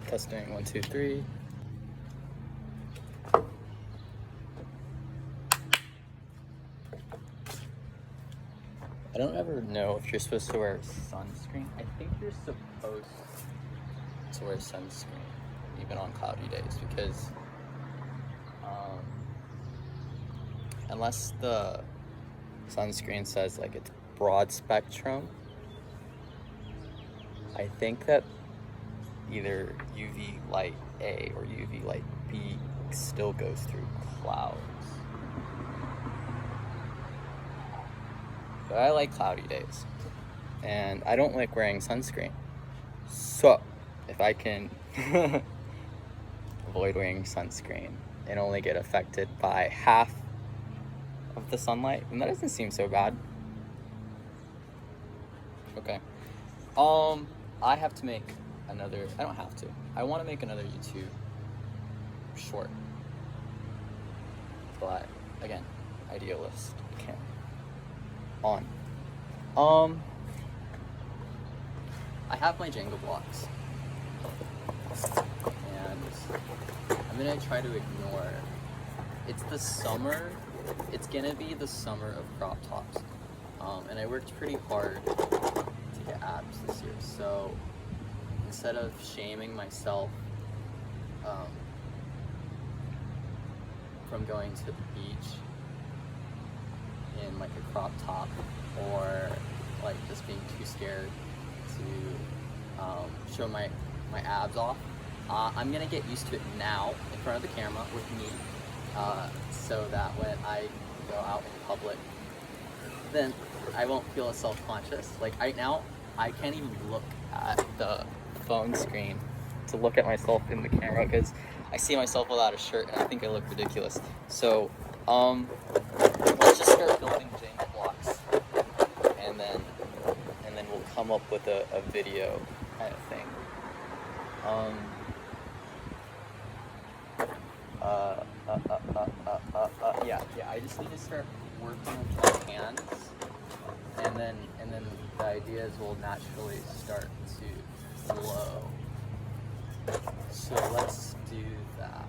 Testing 1, 2, 3. I don't ever know if you're supposed to wear sunscreen. I think you're supposed to wear sunscreen even on cloudy days because unless the sunscreen says like it's broad spectrum, I think that either UV light A or UV light B still goes through clouds. But I like cloudy days, and I don't like wearing sunscreen. So, if I can avoid wearing sunscreen and only get affected by half of the sunlight, then that doesn't seem so bad. Okay. I have to make another, I don't have to. I want to make another YouTube short. But, again, idealist. Can't. I have my Jenga blocks. And I'm gonna try to ignore. It's the summer. It's gonna be the summer of crop tops. And I worked pretty hard to get abs this year. So instead of shaming myself from going to the beach in like a crop top, or like just being too scared to show my abs off, I'm gonna get used to it now in front of the camera with me, so that when I go out in public, then I won't feel self-conscious. Like right now, I can't even look at the phone screen to look at myself in the camera because I see myself without a shirt and I think I look ridiculous. So let's just start building Jenga blocks, and then we'll come up with a video kind of thing. Yeah, I just need to start working with my hands, and then the ideas will naturally start to flow. So let's do that.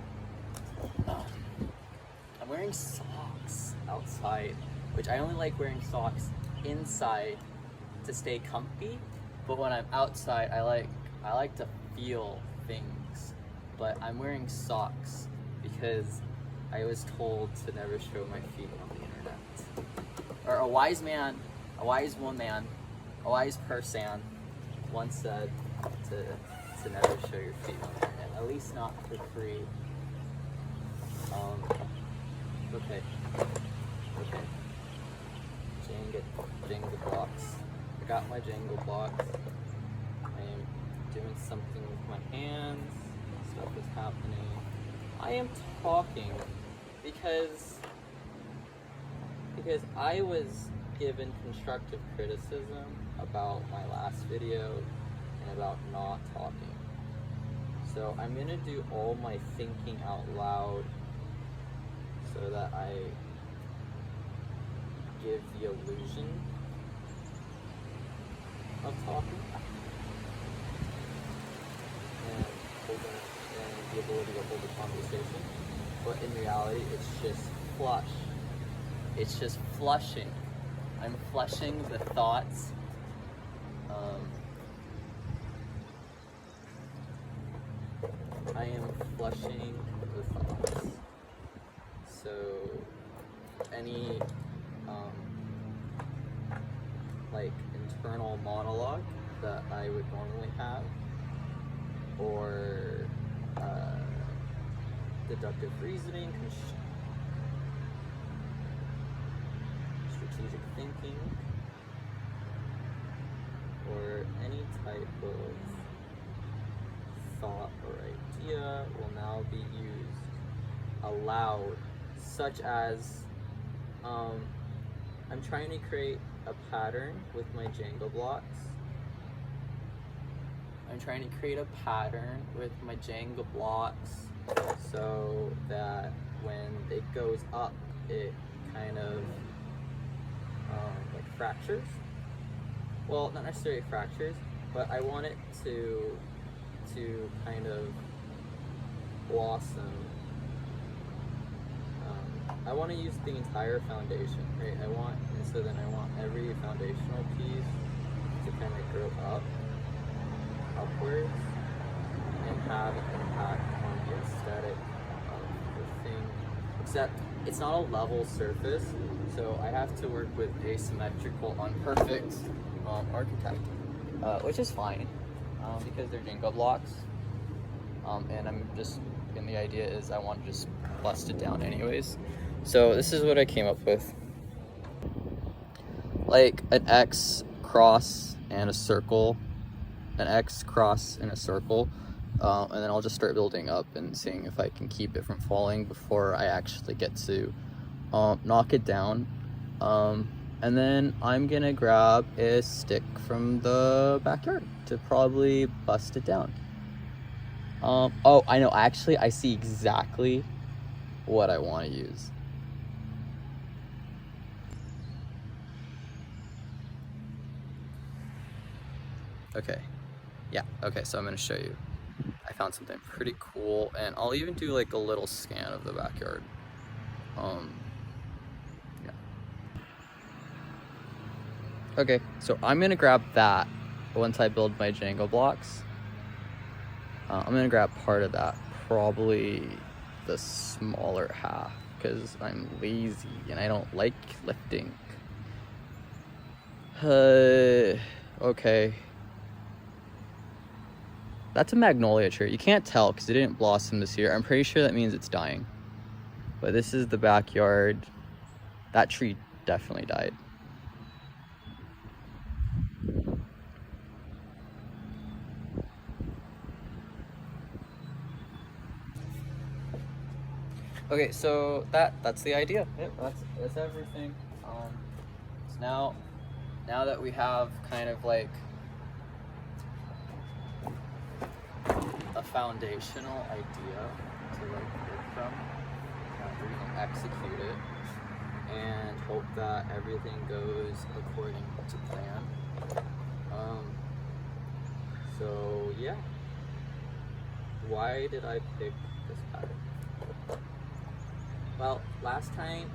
I'm wearing socks outside, which I only like wearing socks inside to stay comfy, but when I'm outside, I like to feel things. But I'm wearing socks because I was told to never show my feet on the internet. Or a wise woman, a wise person once said to never show your feet on the internet, at least not for free. Okay. Jenga blocks. I got my Jenga blocks. I am doing something with my hands. Stuff is happening. I am talking because I was given constructive criticism about my last video and about not talking. So I'm gonna do all my thinking out loud so that I give the illusion of talking and the ability to hold a conversation, but in reality it's just flush. It's just flushing. I'm flushing the thoughts. I am flushing the thoughts. So any like internal monologue that I would normally have, or deductive reasoning, strategic thinking, or any type of thought or idea will now be used aloud, such as I'm trying to create a pattern with my Jenga blocks. I'm trying to create a pattern with my Jenga blocks so that when it goes up, it kind of like fractures. Well, not necessarily fractures, but I want it to to kind of blossom, I want to use the entire foundation, right? So then I want every foundational piece to kind of grow upwards, and have an impact on the aesthetic of the thing. Except it's not a level surface, so I have to work with asymmetrical, imperfect architect, which is fine, because they're Jenga blocks, and and the idea is I want to just bust it down anyways. So this is what I came up with. Like an X cross and a circle, an X cross and a circle, and then I'll just start building up and seeing if I can keep it from falling before I actually get to knock it down. And then I'm gonna grab a stick from the backyard to probably bust it down. Oh, I know, actually I see exactly what I want to use. Okay, yeah, okay, so I'm gonna show you. I found something pretty cool, and I'll even do like a little scan of the backyard. Yeah. Okay, so I'm gonna grab that once I build my Jenga blocks. I'm gonna grab part of that, probably the smaller half, because I'm lazy and I don't like lifting. Okay. That's a magnolia tree. You can't tell because it didn't blossom this year. I'm pretty sure that means it's dying. But this is the backyard. That tree definitely died. Okay, so that's the idea. Yep, that's everything. So now that we have kind of like a foundational idea to like work from, we're gonna execute it and hope that everything goes according to plan. So yeah, why did I pick this pattern? Well, last time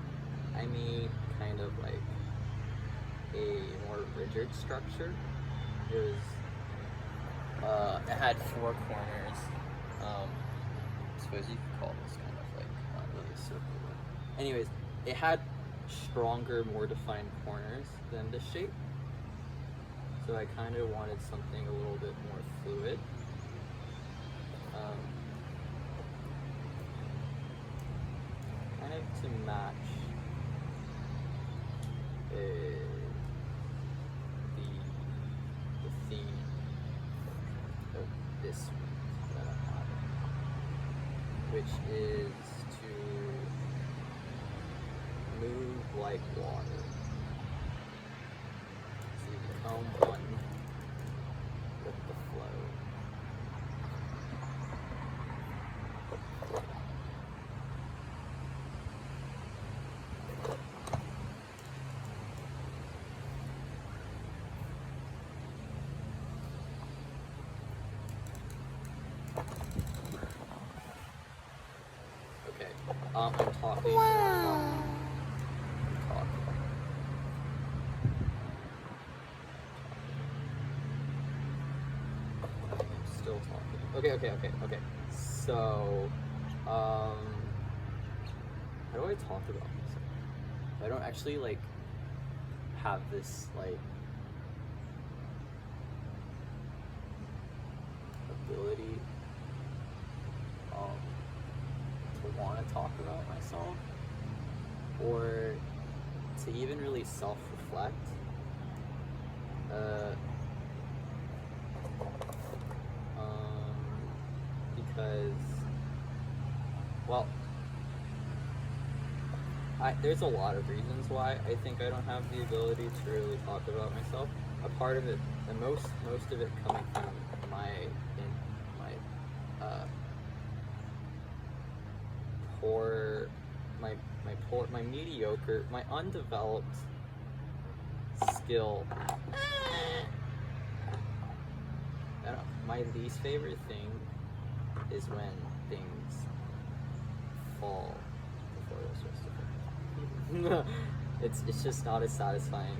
I made kind of like a more rigid structure. It had 4 corners. I suppose you could call this kind of like not really a circle. Anyways, it had stronger, more defined corners than this shape. So I kind of wanted something a little bit more fluid. Kind of to match the theme of this week that I'm having, which is to move like water, to become one with the flow. Okay, I'm talking. Wow. I'm still talking. Okay. So, how do I talk about this? I don't actually like have this like ability to want to talk about myself, or to even really self-reflect. Because, well, there's a lot of reasons why I think I don't have the ability to really talk about myself. A part of it, and most of it coming from my mediocre, my undeveloped skill. I don't know, my least favorite thing is when things fall before they're supposed to. It's just not as satisfying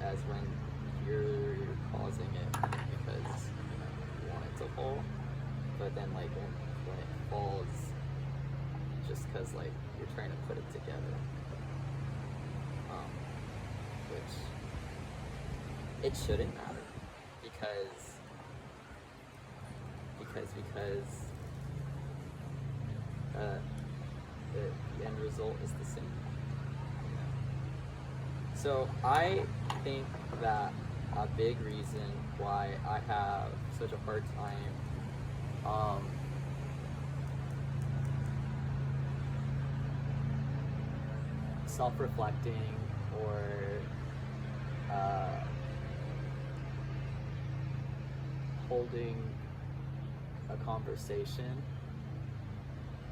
as when you're causing it because you want it to fall, but then like when it falls, just because like you're trying to put it together, which it shouldn't matter because the end result is the same. So I think that a big reason why I have such a hard time self-reflecting or holding a conversation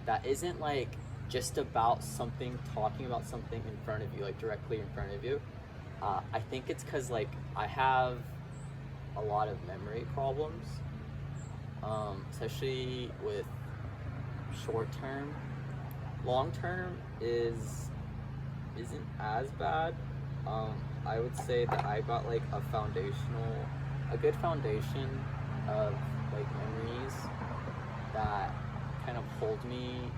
that isn't like just about something, talking about something in front of you, like directly in front of you. I think it's because like I have a lot of memory problems, especially with short term. Long term isn't as bad. I would say that I got like a good foundation of like memories that kind of hold me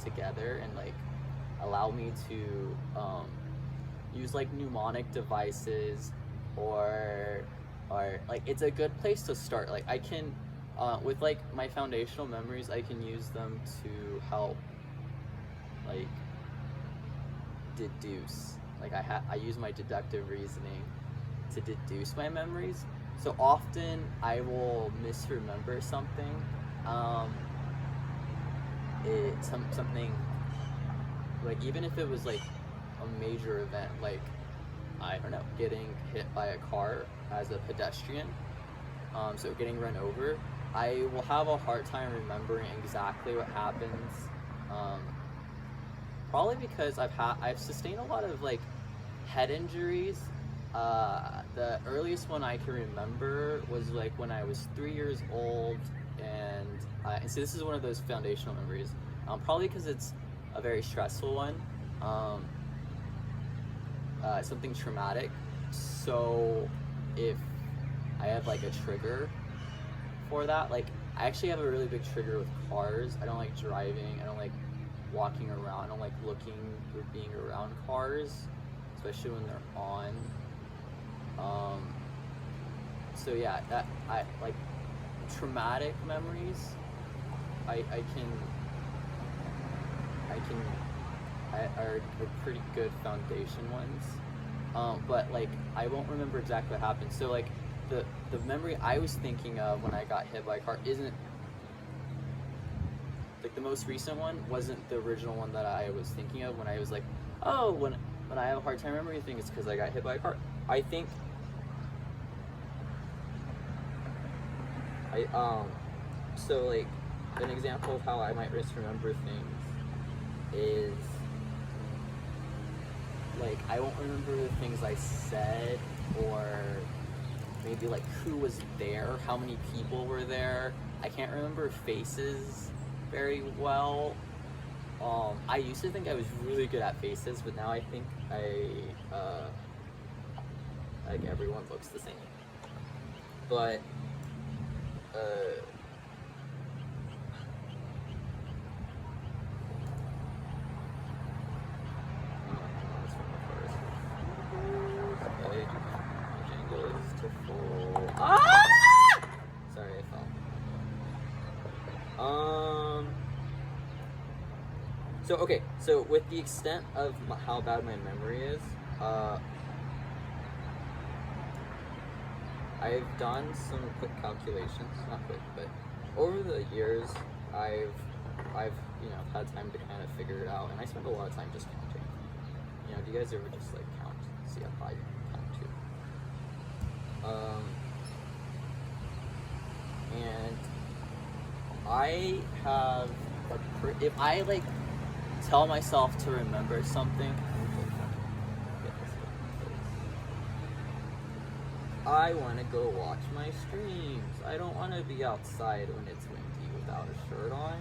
together and like allow me to use like mnemonic devices or like it's a good place to start. Like I can with like my foundational memories, I can use them to help like deduce. Like I use my deductive reasoning to deduce my memories. So often I will misremember something. Something like even if it was like a major event, like I don't know, getting hit by a car as a pedestrian, so getting run over, I will have a hard time remembering exactly what happens. Probably because I've sustained a lot of like head injuries. The earliest one I can remember was like when I was 3 years old, and so this is one of those foundational memories. Probably because it's a very stressful one, something traumatic. So if I have like a trigger for that, like I actually have a really big trigger with cars. I don't like driving. I don't like walking around. I don't like looking or being around cars, especially when they're on. So yeah, that I like traumatic memories. Are pretty good foundation ones, but like I won't remember exactly what happened. So like the memory I was thinking of when I got hit by a car isn't like the most recent one. Wasn't the original one that I was thinking of when I was like, oh, when I have a hard time remembering things, it's because I got hit by a car. I think so like an example of how I might misremember things is like I won't remember the things I said, or maybe like who was there, how many people were there. I can't remember faces very well. I used to think I was really good at faces, but now I think like everyone looks the same. But sorry, I fell. So okay, so with the extent of how bad my memory is, I've done some quick calculations, not quick, but over the years, I've had time to kind of figure it out, and I spend a lot of time just counting. You know, do you guys ever just like count, see how high you can count to? And I have if I like tell myself to remember something, I want to go watch my streams. I don't want to be outside when it's windy without a shirt on.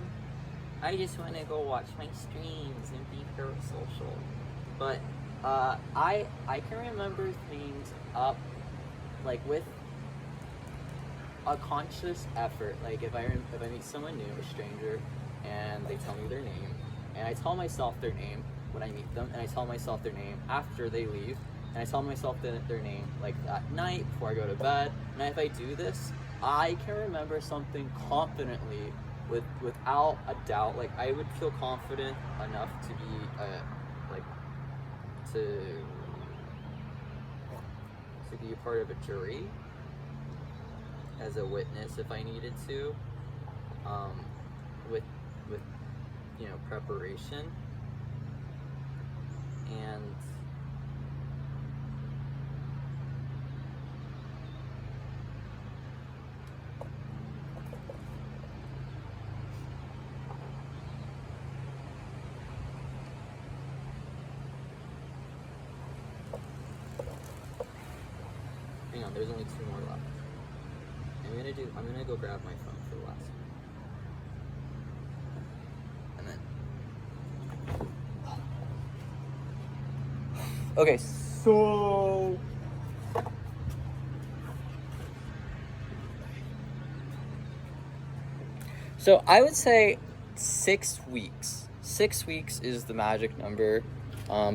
I just want to go watch my streams and be parasocial. But I can remember things up like with a conscious effort. Like if I meet someone new, a stranger, and they tell me their name, and I tell myself their name when I meet them, and I tell myself their name after they leave, and I tell myself their name like at night before I go to bed. And if I do this, I can remember something confidently without a doubt. Like I would feel confident enough to be to be a part of a jury as a witness if I needed to, with you know, preparation. And hang on, there's only 2 more left. I'm gonna go grab my phone for the last one. And then okay, so I would say 6 weeks. 6 weeks is the magic number.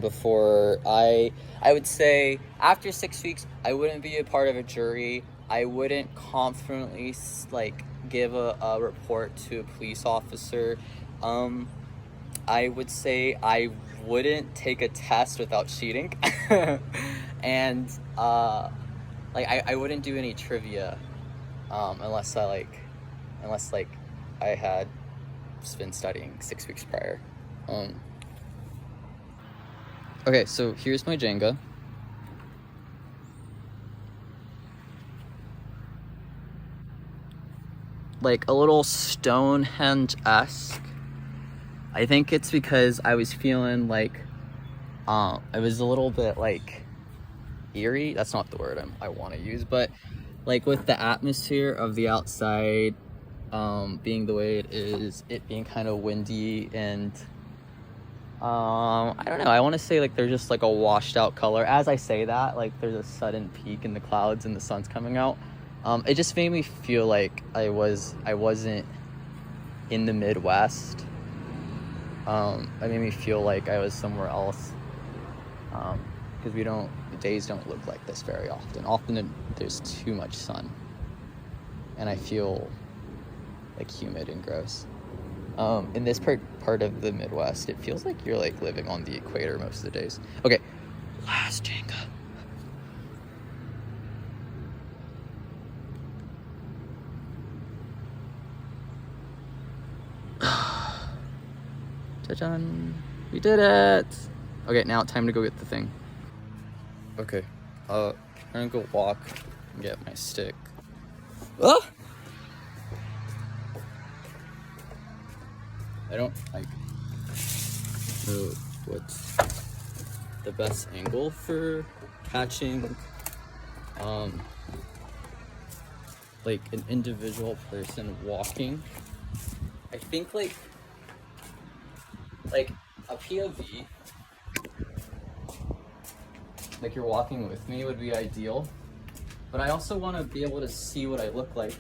Before I would say after 6 weeks, I wouldn't be a part of a jury. I wouldn't confidently like give a report to a police officer. I would say I wouldn't take a test without cheating. And like I wouldn't do any trivia unless I had been studying 6 weeks prior. Okay, so here's my Jenga. Like a little Stonehenge-esque. I think it's because I was feeling like I was a little bit like eerie. That's not the word I want to use, but like with the atmosphere of the outside being the way it is, it being kind of windy, and I don't know, I want to say like they're just like a washed out color. As I say that, like there's a sudden peak in the clouds and the sun's coming out. It just made me feel like I wasn't in the Midwest. It made me feel like I was somewhere else, because the days don't look like this very often. Often there's too much sun, and I feel like humid and gross. In this part of the Midwest, it feels like you're like living on the equator most of the days. Okay, last Jenga. Ta-da! We did it! Okay, now it's time to go get the thing. Okay, I'm gonna go walk and get my stick. Ah! I don't like know what's the best angle for catching like an individual person walking. I think like a POV, like you're walking with me, would be ideal, but I also want to be able to see what I look like.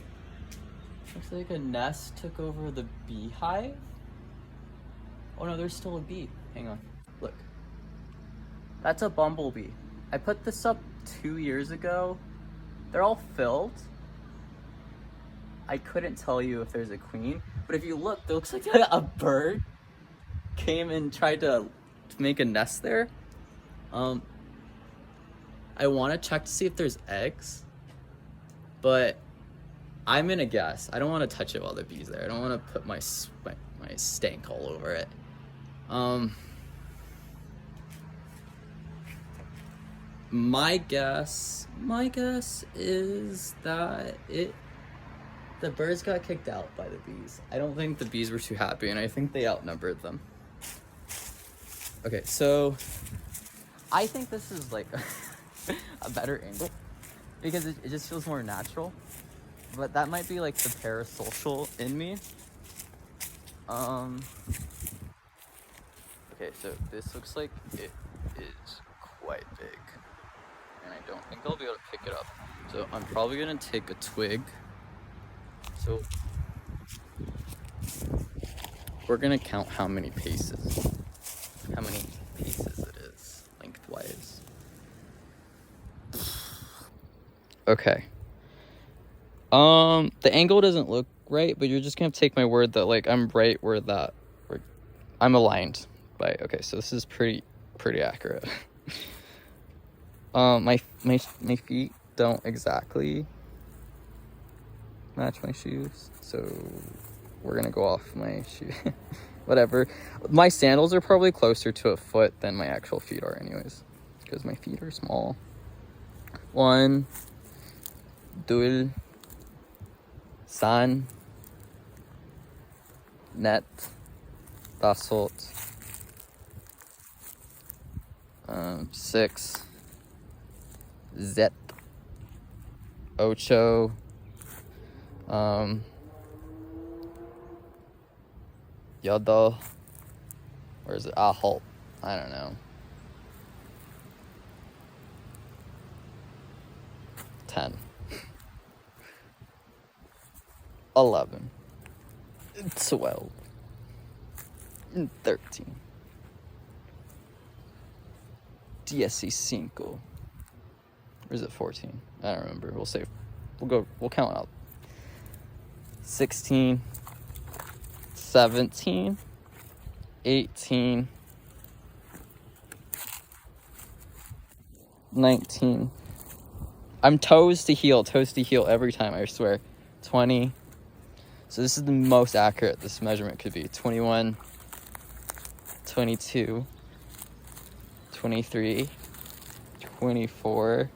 Looks like a nest took over the beehive. Oh no, there's still a bee. Hang on, look, that's a bumblebee. I put this up 2 years ago. They're all filled. I couldn't tell you if there's a queen, but if you look, it looks like a bird came and tried to make a nest there. I want to check to see if there's eggs, but I'm gonna guess. I don't want to touch it while the bee's there. I don't want to put my stank all over it. My guess is that the birds got kicked out by the bees. I don't think the bees were too happy, and I think they outnumbered them. Okay, so I think this is like a better angle. because it just feels more natural. But that might be like the parasocial in me. Okay, so this looks like it is quite big, and I don't think I'll be able to pick it up. So I'm probably gonna take a twig. So we're gonna count how many pieces it is lengthwise. Okay. The angle doesn't look right, but you're just gonna take my word that like I'm right where I'm aligned by. Okay, so this is pretty accurate. My feet don't exactly match my shoes, so we're gonna go off my shoe. Whatever. My sandals are probably closer to a foot than my actual feet are, anyways, because my feet are small. 1, 2, 3, net, 4, 6, 7, 8, Yodo, or is it Ahol? I don't know. 10, 11, 12, 13, 15. Or is it 14? I don't remember. We'll count out. 16, 17, 18, 19. I'm toes to heel every time, I swear. 20. So this is the most accurate this measurement could be. 21, 22, 23, 24,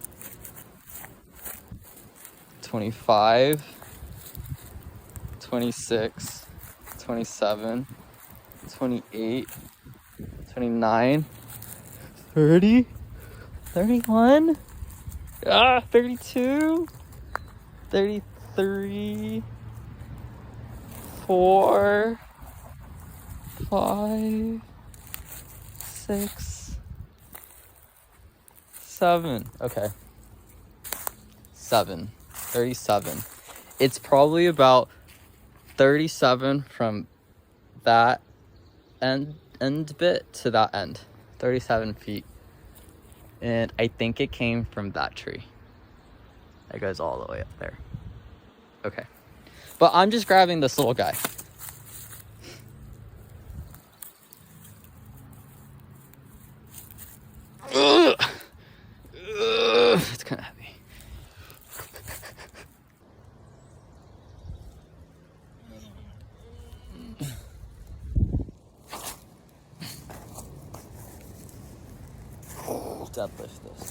25, 26, 27, 28, 29, 30, 31, 32, 33, 4, 5, 6, 7. Okay. 37. It's probably about 37 from that end bit to that end. 37 feet. And I think it came from that tree. That goes all the way up there. Okay. But I'm just grabbing this little guy. It's kind of heavy. Deadlift this.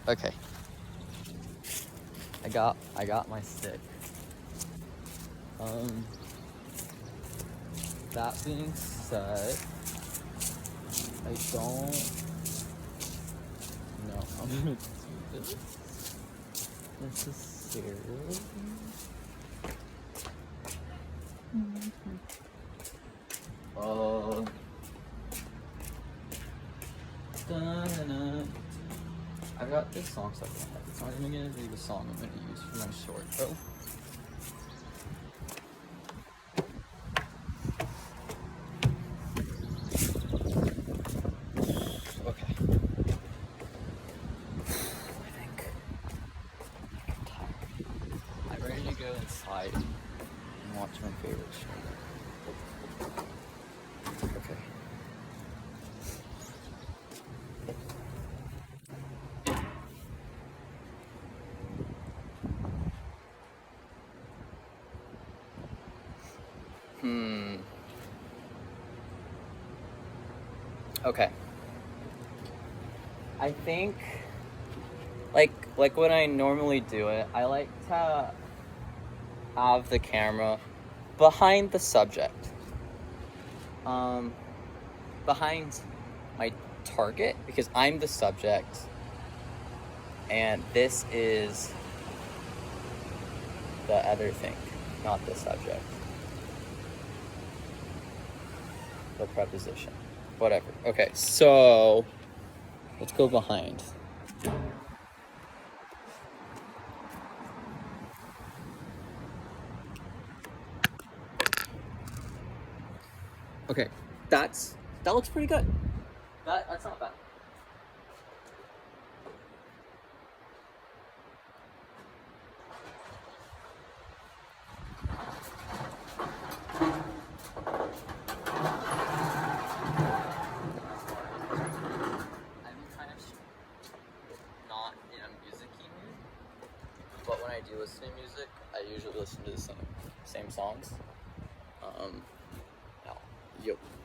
Okay. I got my stick. That being said, I don't know how I'm gonna do this necessarily. I got this song stuck in my head. It's not even gonna be the song I'm gonna use for my short though. Okay. I think I'm tired. I'm ready to go inside and watch my favorite show. Okay. Okay. I think, like when I normally do it, I like to have the camera behind the subject, behind my target, because I'm the subject and this is the other thing, not the subject. The preposition. Whatever. Okay, so let's go behind. Okay, that looks pretty good. That's not bad. But when I do listen to music, I usually listen to the same songs.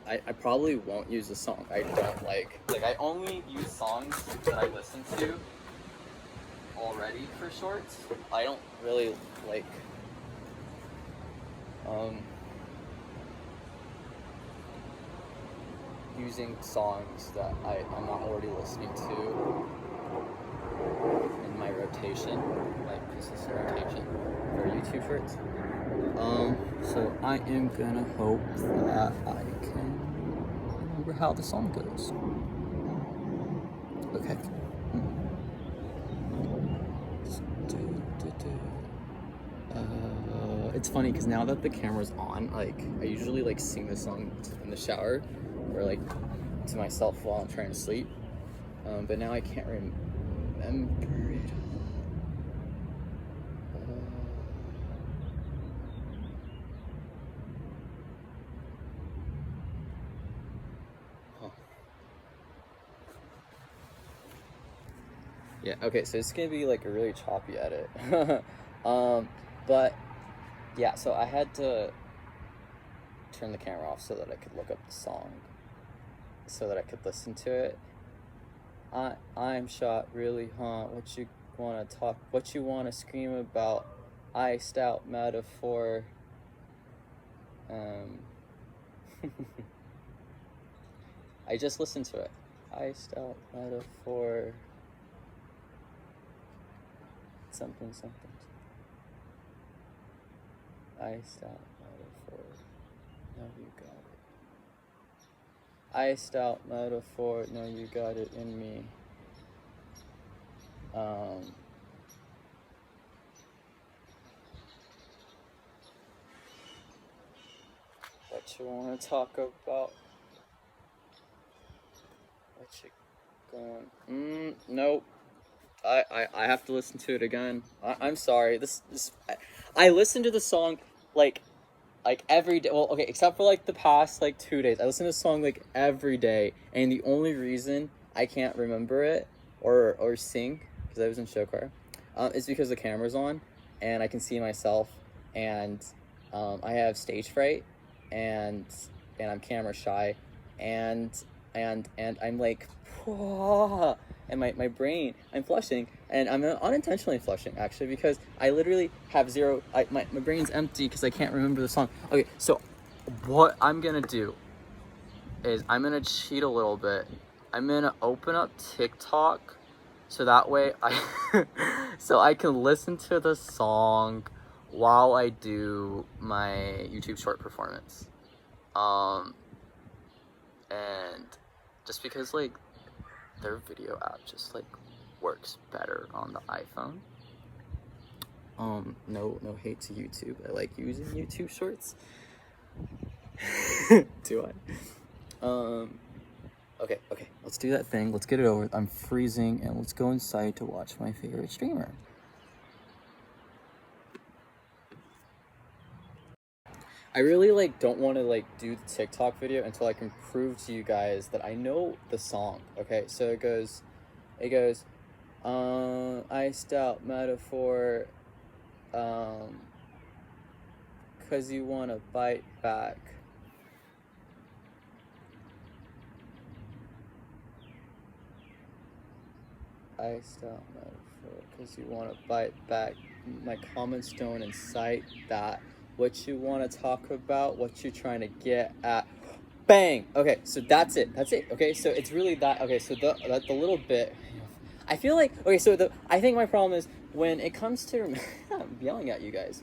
I probably won't use a song I don't like. Like, I only use songs that I listen to already for shorts. I don't really like using songs that I'm not already listening to in my rotation, like consistent rotation for YouTube shorts. So I am gonna hope that I can remember how the song goes. Okay. It's funny because now that the camera's on, like, I usually like sing the song in the shower or like to myself while I'm trying to sleep. But now I can't remember it. Yeah, okay, so it's gonna be like a really choppy edit. But yeah, so I had to turn the camera off so that I could look up the song, so that I could listen to it. I'm shot really, huh? What you wanna talk, what you wanna scream about? Iced out metaphor. I just listened to it. Iced out metaphor. Something. Iced out metaphor. No, you got it. Iced out metaphor. No, you got it in me. What you wanna talk about? What you going? Nope. I have to listen to it again. I'm sorry. I listen to the song like every day. Well, okay, except for like the past like 2 days. I listen to the song like every day, and the only reason I can't remember it or sing, because I was in show choir, is because the camera's on and I can see myself, and I have stage fright, and I'm camera shy, and I'm like, and my brain, I'm flushing, and I'm unintentionally flushing actually, because I literally have my brain's empty because I can't remember the song. Okay, so what I'm gonna do is I'm gonna cheat a little bit. I'm gonna open up TikTok so that way so I can listen to the song while I do my YouTube short performance. And just because like their video app just like works better on the iPhone. No hate to YouTube. I like using YouTube shorts. Do I? Okay, let's do that thing. Let's get it over. I'm freezing, and let's go inside to watch my favorite streamer. I really like don't want to like do the TikTok video until I can prove to you guys that I know the song. Okay, so it goes, iced out metaphor, cause you wanna bite back. Iced out metaphor, cause you wanna bite back. my comments don't incite that. What you want to talk about, what you're trying to get at. Bang! Okay, so that's it. That's it. Okay, so it's really that. Okay, so the little bit. I feel like, okay, so I think my problem is when it comes to, I'm yelling at you guys.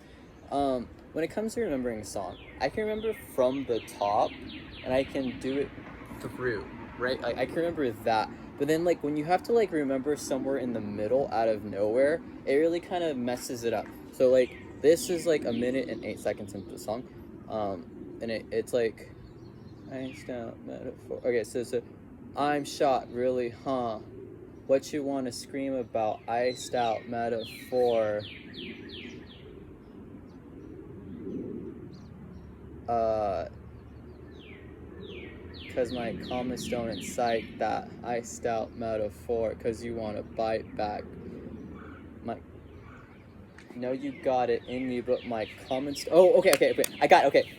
When it comes to remembering a song, I can remember from the top, and I can do it through, right? Like, I can remember that. But then, like, when you have to, like, remember somewhere in the middle out of nowhere, it really kind of messes it up. So, like, this is, like, 1 minute and 8 seconds into the song. And it's, like, iced out metaphor. Okay, so, I'm shot, really, huh? What you want to scream about, iced out metaphor. Because my comments don't incite that iced out metaphor. Because you want to bite back. No, you got it in me, but my comments. Oh, okay. I got it, okay.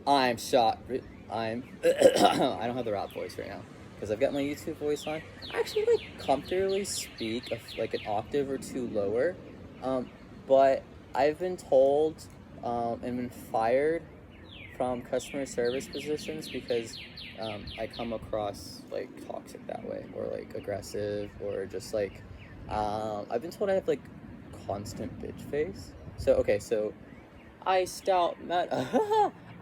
I'm shot. I don't have the rap voice right now because I've got my YouTube voice on. I actually like comfortably speak like an octave or two lower, but I've been told and been fired from customer service positions because I come across like toxic that way, or like aggressive, or just like I've been told I have like constant bitch face. So okay, so iced out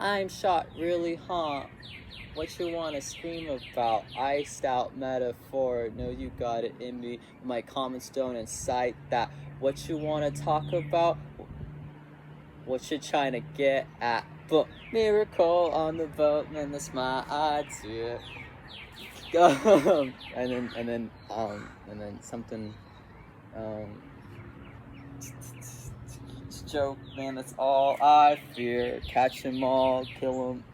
I'm shot, really, huh? What you wanna scream about? Iced out metaphor. No, you got it in me. My comments don't incite that. What you wanna talk about? What you trying to get at? But miracle on the boat, man, that's my idea. And then something. Joke, man, that's all I fear. Catch 'em all, kill 'em.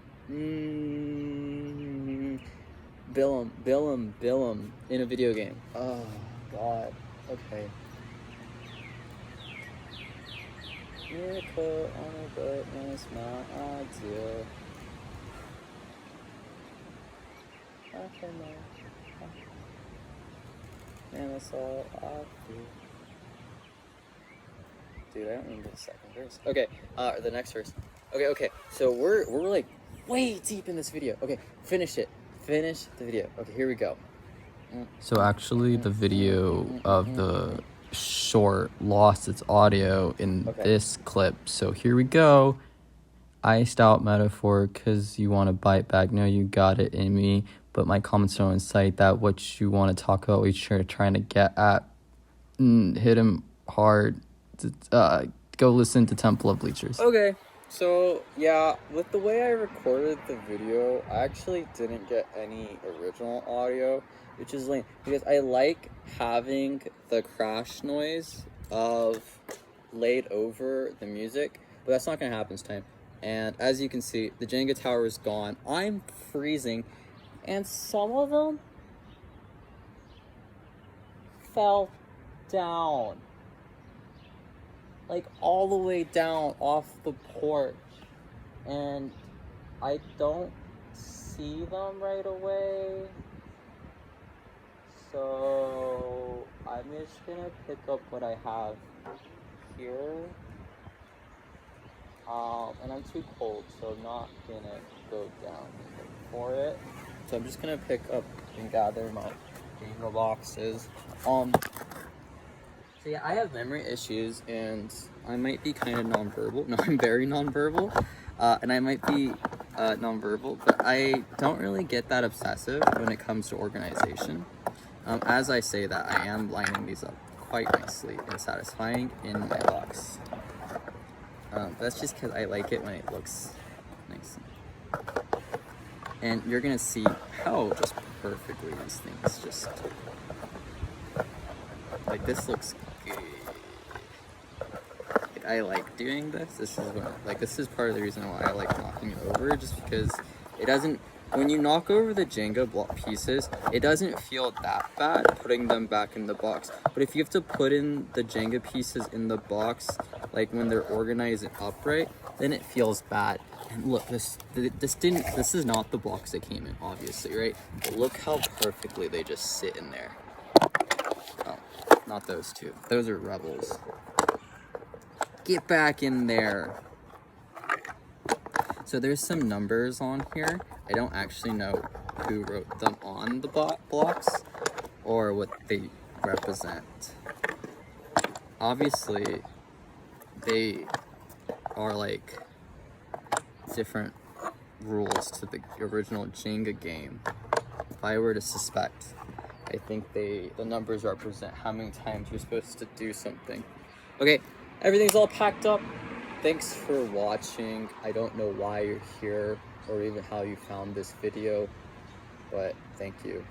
Bill 'em in a video game. Oh, God. Okay. Miracle on a boat, man, that's my idea. Okay, man, that's all I feel. Dude, I don't remember the second verse. Okay, the next verse. Okay. So we're like way deep in this video. Okay, finish it. Finish the video. Okay, here we go. So actually, the video of the short lost its audio in this clip. So here we go. Iced out metaphor, because you want to bite back. No, you got it in me. But my comments don't incite that. What you want to talk about, what you're trying to get at. Hit him hard. Go listen to Temple of Bleachers. Okay, so yeah, with the way I recorded the video, I actually didn't get any original audio, which is lame because I like having the crash noise of laid over the music, but that's not gonna happen this time. And as you can see, the Jenga tower is gone. I'm freezing, and some of them fell down. Like all the way down off the porch, and I don't see them right away, so I'm just gonna pick up what I have here, and I'm too cold, so I'm not gonna go down for it, so I'm just gonna pick up and gather my Jenga boxes. So yeah, I have memory issues, and I might be kind of nonverbal. No, I'm very nonverbal, and I might be nonverbal, but I don't really get that obsessive when it comes to organization. As I say that, I am lining these up quite nicely and satisfying in my box. That's just because I like it when it looks nice. And you're gonna see how just perfectly these things just... Like, this looks good. Like, I like doing this. This is part of the reason why I like knocking it over, just because it doesn't, when you knock over the Jenga block pieces, it doesn't feel that bad putting them back in the box. But if you have to put in the Jenga pieces in the box, like when they're organized and upright, then it feels bad. And look, this is not the box they came in, obviously, right? But look how perfectly they just sit in there. Not those two. Those are rebels. Get back in there. So there's some numbers on here. I don't actually know who wrote them on the blocks or what they represent. Obviously, they are like different rules to the original Jenga game. If I were to suspect, I think the numbers represent how many times you're supposed to do something. Okay, everything's all packed up. Thanks for watching. I don't know why you're here or even how you found this video, but thank you.